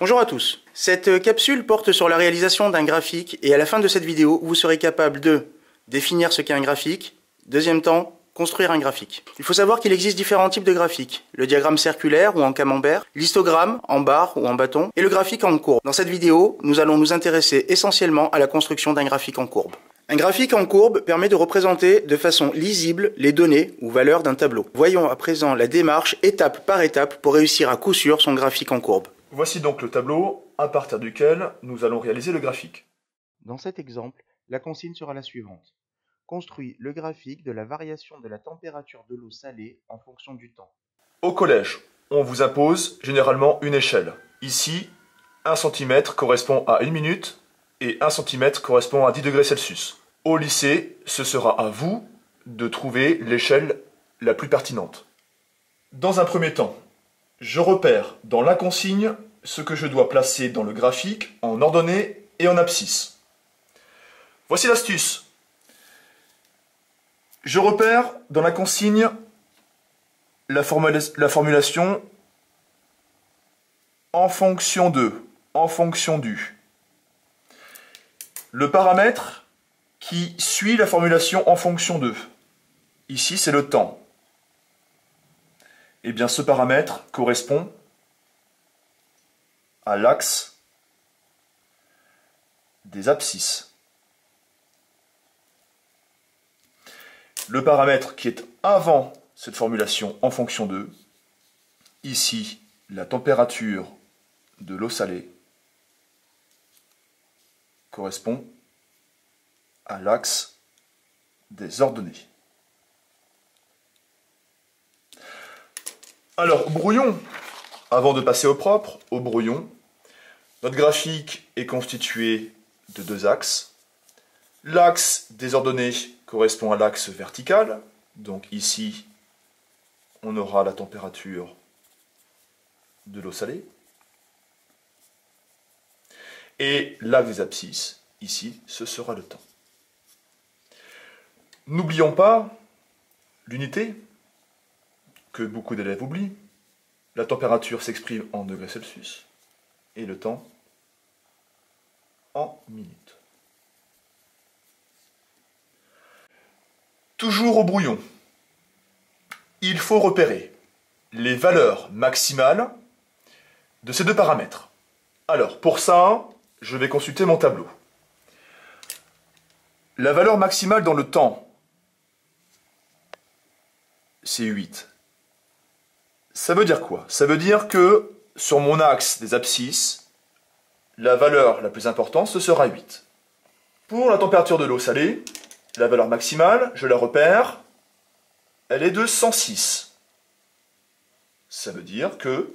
Bonjour à tous. Cette capsule porte sur la réalisation d'un graphique et à la fin de cette vidéo, vous serez capable de définir ce qu'est un graphique, deuxième temps, construire un graphique. Il faut savoir qu'il existe différents types de graphiques. Le diagramme circulaire ou en camembert, l'histogramme en barre ou en bâton et le graphique en courbe. Dans cette vidéo, nous allons nous intéresser essentiellement à la construction d'un graphique en courbe. Un graphique en courbe permet de représenter de façon lisible les données ou valeurs d'un tableau. Voyons à présent la démarche étape par étape pour réussir à coup sûr son graphique en courbe. Voici donc le tableau à partir duquel nous allons réaliser le graphique. Dans cet exemple, la consigne sera la suivante. Construis le graphique de la variation de la température de l'eau salée en fonction du temps. Au collège, on vous impose généralement une échelle. Ici, 1 cm correspond à 1 minute et 1 cm correspond à 10 degrés Celsius. Au lycée, ce sera à vous de trouver l'échelle la plus pertinente. Dans un premier temps, je repère dans la consigne ce que je dois placer dans le graphique en ordonnée et en abscisse. Voici l'astuce. Je repère dans la consigne la formulation en fonction de, en fonction du. Le paramètre qui suit la formulation en fonction de. Ici, c'est le temps. Eh bien, ce paramètre correspond à l'axe des abscisses. Le paramètre qui est avant cette formulation en fonction de, ici, la température de l'eau salée, correspond à l'axe des ordonnées. Alors, au brouillon, avant de passer au propre, au brouillon, notre graphique est constitué de deux axes. L'axe des ordonnées correspond à l'axe vertical, donc ici, on aura la température de l'eau salée. Et l'axe des abscisses, ici, ce sera le temps. N'oublions pas l'unité que beaucoup d'élèves oublient. La température s'exprime en degrés Celsius et le temps en minutes. Toujours au brouillon, il faut repérer les valeurs maximales de ces deux paramètres. Alors, pour ça, je vais consulter mon tableau. La valeur maximale dans le temps, c'est 8. Ça veut dire quoi? Ça veut dire que sur mon axe des abscisses, la valeur la plus importante, ce sera 8. Pour la température de l'eau salée, la valeur maximale, je la repère, elle est de 106. Ça veut dire que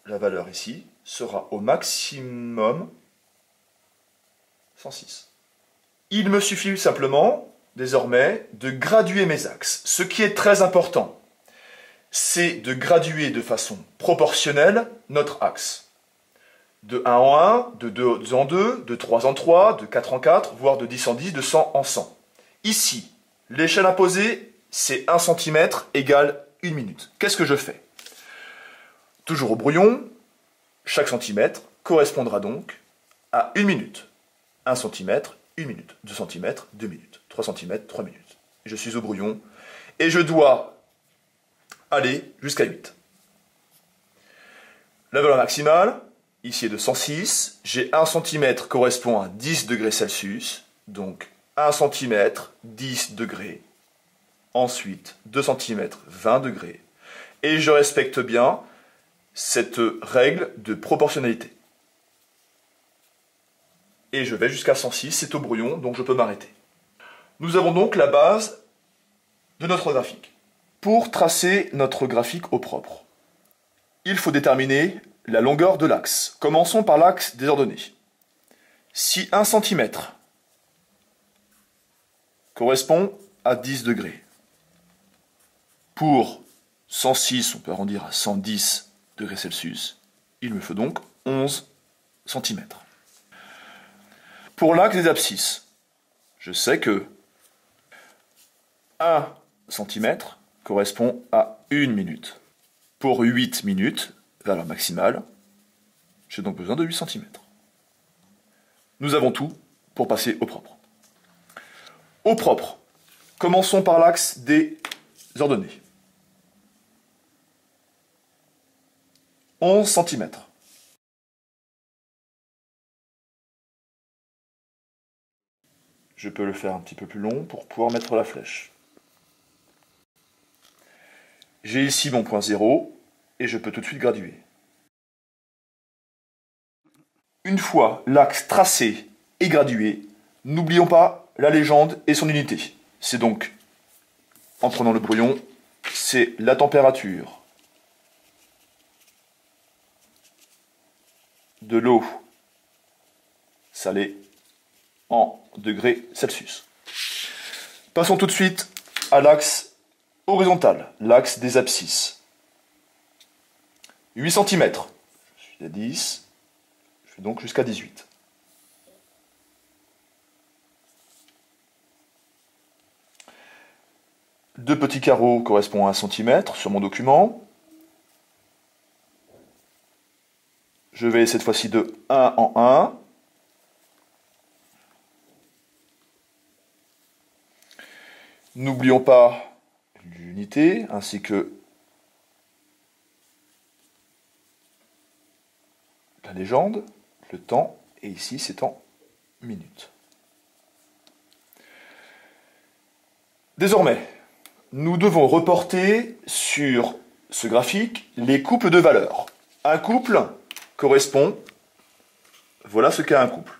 la valeur ici sera au maximum 106. Il me suffit simplement, désormais, de graduer mes axes. Ce qui est très important, c'est de graduer de façon proportionnelle notre axe. De 1 en 1, de 2 en 2, de 3 en 3, de 4 en 4, voire de 10 en 10, de 100 en 100. Ici, l'échelle imposée, c'est 1 cm égale 1 minute. Qu'est-ce que je fais? Toujours au brouillon, chaque centimètre correspondra donc à 1 minute. 1 cm, 1 minute. 2 cm, 2 minutes. 3 cm, 3 minutes. Je suis au brouillon et je dois aller jusqu'à 8. La valeur maximale, ici est de 106. J'ai 1 cm correspond à 10 degrés Celsius. Donc 1 cm, 10 degrés. Ensuite, 2 cm, 20 degrés. Et je respecte bien cette règle de proportionnalité. Et je vais jusqu'à 106, c'est au brouillon, donc je peux m'arrêter. Nous avons donc la base de notre graphique. Pour tracer notre graphique au propre, il faut déterminer la longueur de l'axe. Commençons par l'axe des ordonnées. Si 1 cm correspond à 10 degrés, pour 106, on peut arrondir à 110 degrés Celsius, il me faut donc 11 cm. Pour l'axe des abscisses, je sais que 1 cm correspond à 1 minute. Pour 8 minutes, valeur maximale. J'ai donc besoin de 8 cm. Nous avons tout pour passer au propre. Au propre, commençons par l'axe des ordonnées. 11 cm. Je peux le faire un petit peu plus long pour pouvoir mettre la flèche. J'ai ici mon point 0 et je peux tout de suite graduer. Une fois l'axe tracé et gradué, n'oublions pas la légende et son unité. C'est donc, en prenant le brouillon, c'est la température de l'eau salée en degrés Celsius. Passons tout de suite à l'axe horizontal, l'axe des abscisses. 8 cm. Je suis à 10. Je vais donc jusqu'à 18. Deux petits carreaux correspondent à 1 cm sur mon document. Je vais cette fois-ci de 1 en 1. N'oublions pas l'unité ainsi que la légende, le temps, et ici c'est en minutes. Désormais, nous devons reporter sur ce graphique les couples de valeurs. Un couple correspond, voilà ce qu'est un couple.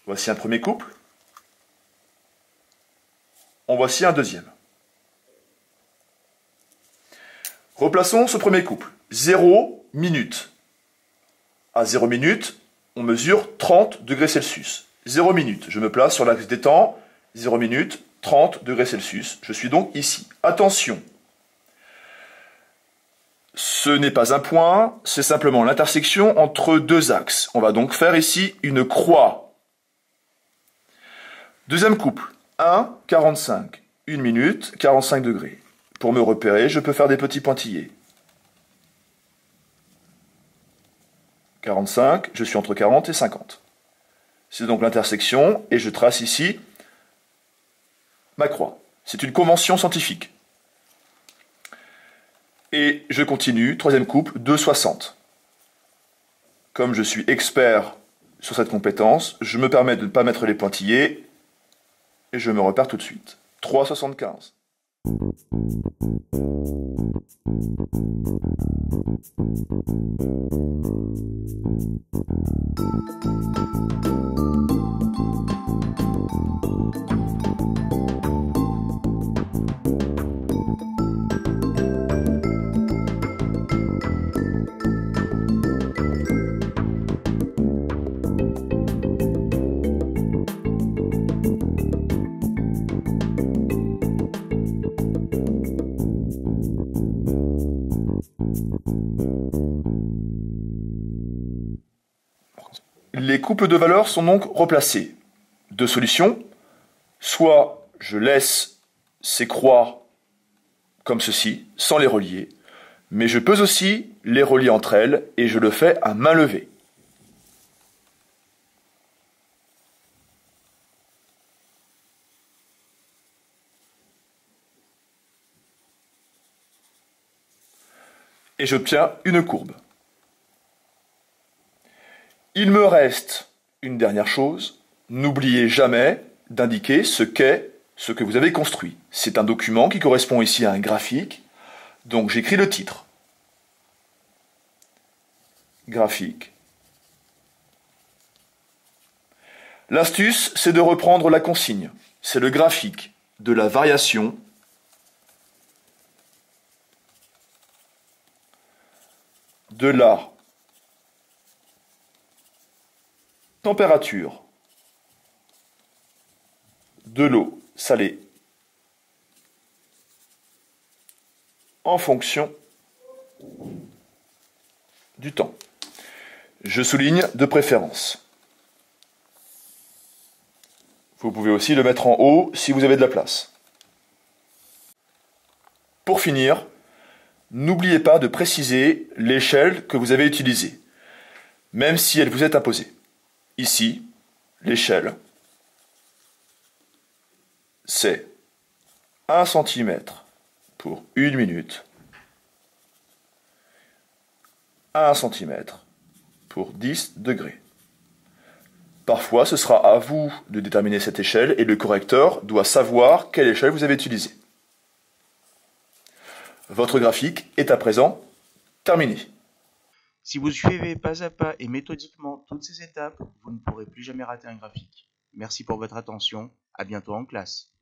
Voici un premier couple. En voici un deuxième. Replaçons ce premier couple. 0 minutes. À 0 minutes, on mesure 30 degrés Celsius. 0 minutes, je me place sur l'axe des temps. 0 minutes, 30 degrés Celsius. Je suis donc ici. Attention, ce n'est pas un point, c'est simplement l'intersection entre deux axes. On va donc faire ici une croix. Deuxième couple. 1, 45. 1 minute, 45 degrés. Pour me repérer, je peux faire des petits pointillés. 45, je suis entre 40 et 50. C'est donc l'intersection, et je trace ici ma croix. C'est une convention scientifique. Et je continue, troisième couple, 2,60. Comme je suis expert sur cette compétence, je me permets de ne pas mettre les pointillés, et je me repère tout de suite. 3,75. Les couples de valeurs sont donc replacés. Deux solutions. Soit je laisse ces croix comme ceci, sans les relier, mais je peux aussi les relier entre elles, et je le fais à main levée. Et j'obtiens une courbe. Il me reste une dernière chose, n'oubliez jamais d'indiquer ce qu'est ce que vous avez construit. C'est un document qui correspond ici à un graphique, donc j'écris le titre. Graphique. L'astuce, c'est de reprendre la consigne. C'est le graphique de la variation de la température de l'eau salée en fonction du temps. Je souligne de préférence. Vous pouvez aussi le mettre en haut si vous avez de la place. Pour finir, N'oubliez pas de préciser l'échelle que vous avez utilisée, même si elle vous est imposée. Ici, l'échelle, c'est 1 cm pour 1 minute, 1 cm pour 10 degrés. Parfois, ce sera à vous de déterminer cette échelle et le correcteur doit savoir quelle échelle vous avez utilisée. Votre graphique est à présent terminé. Si vous suivez pas à pas et méthodiquement toutes ces étapes, vous ne pourrez plus jamais rater un graphique. Merci pour votre attention, à bientôt en classe.